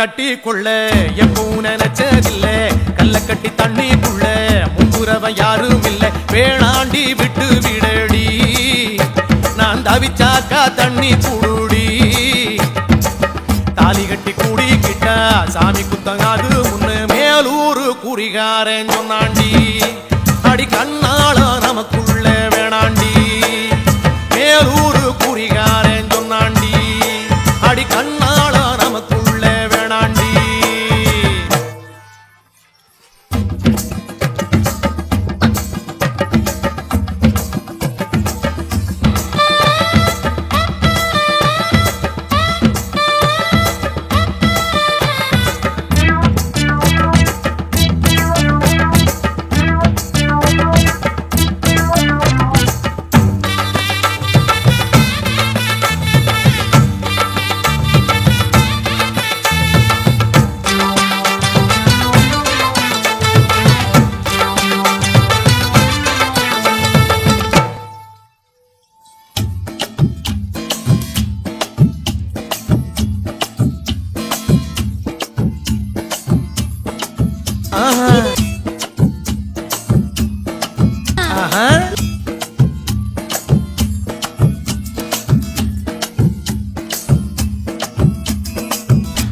கட்டி கொள்ள எப்பவும் நினைச்சதில்ல கல்ல கட்டி தண்ணிக்குள்ள முன்புறவன் யாரும் இல்ல வேணாண்டி விட்டு விடடி நான் தவிச்சாக்கா தண்ணி குடுடி தாலி கட்டி கூடிக்கிட்டா சாமி குத்தங்காது முன்னு மேலூரு குறிகாரன் சொன்னாண்டி அடி கண்ணால நமக்குள்ள வேணாண்டி மேலூரு குறிகாரன் சொன்னாண்டி அடி கண்ணால நமக்குள்ள வேணாண்டி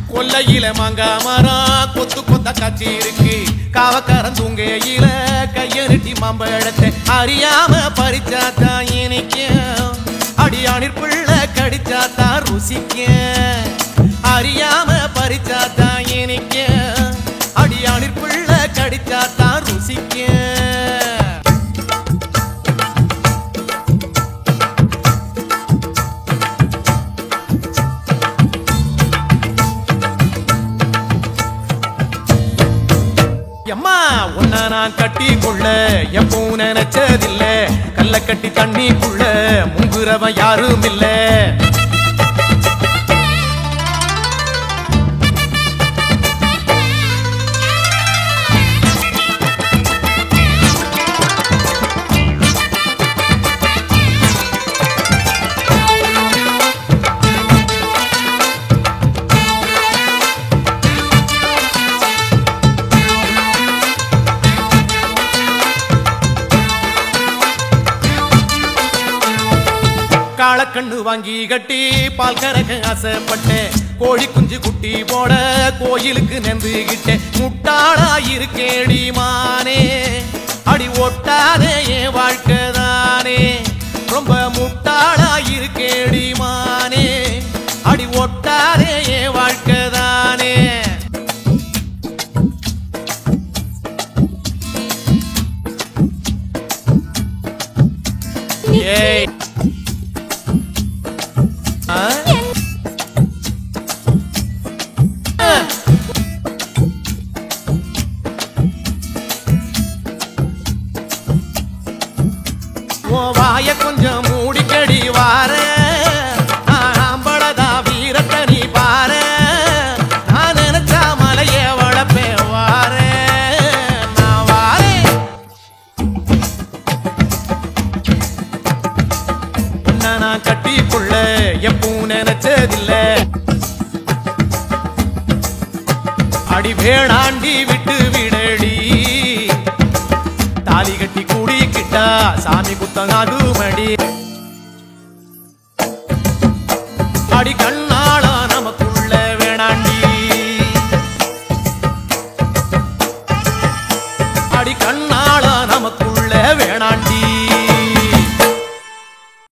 கொல்லையில மாங்கா மரம் கொத்து கொத்த காட்சி இருக்கு காவக்காரன் தூங்கையில கையெருட்டி மாம்பழத்தை அறியாம பறிச்சாத்தான் இனிக்கும் அடியானிற் பிள்ளை கடிச்சாத்தான் ருசிக்கும் அறியாம பறிச்சாத்தான் இனிக்கும் அடியானிற் பிள்ளை கடிச்சாத்தான் ருசிக்கும் அம்மா உன்ன நான் கட்டி கொள்ள எப்பவும் நினைச்சதில்ல கல்ல கட்டி தண்ணிக்குள்ள முங்குறவன் யாரும் இல்ல காளக்கண்ணு வாங்கி கட்டி பால் கறக்க ஆசைப்பட்டேன் கோழி குஞ்சு குட்டி போட கோயிலுக்கு நெந்துகிட்டேன் முட்டாளா இருக்கேடி மானே அடி ஒட்டாதே என் வாழ்க்கை தானே ரொம்ப முட்டாளா இருக்கேடி மானே அடி ஒட்டாதே என் வாழ்க்கை தானே ஏய் வாய கொஞ்சம் மூடிக்கடி வார ஆம்பளதா வீரத்தை நீ பார நான் நினைச்சா மலைய வளப்பே வார நான் வாரேன் உன்னை நான் கட்டி கொள்ள எப்பவும் நினைச்சதில்ல அடி வேணாண்டி விட்டு விடடி தாலி கட்டி கூடிக்கிட்டா சாமி குத்தங்காது மடி அடி கண்ணால நமக்குள்ள வேணாண்டி அடி கண்ணால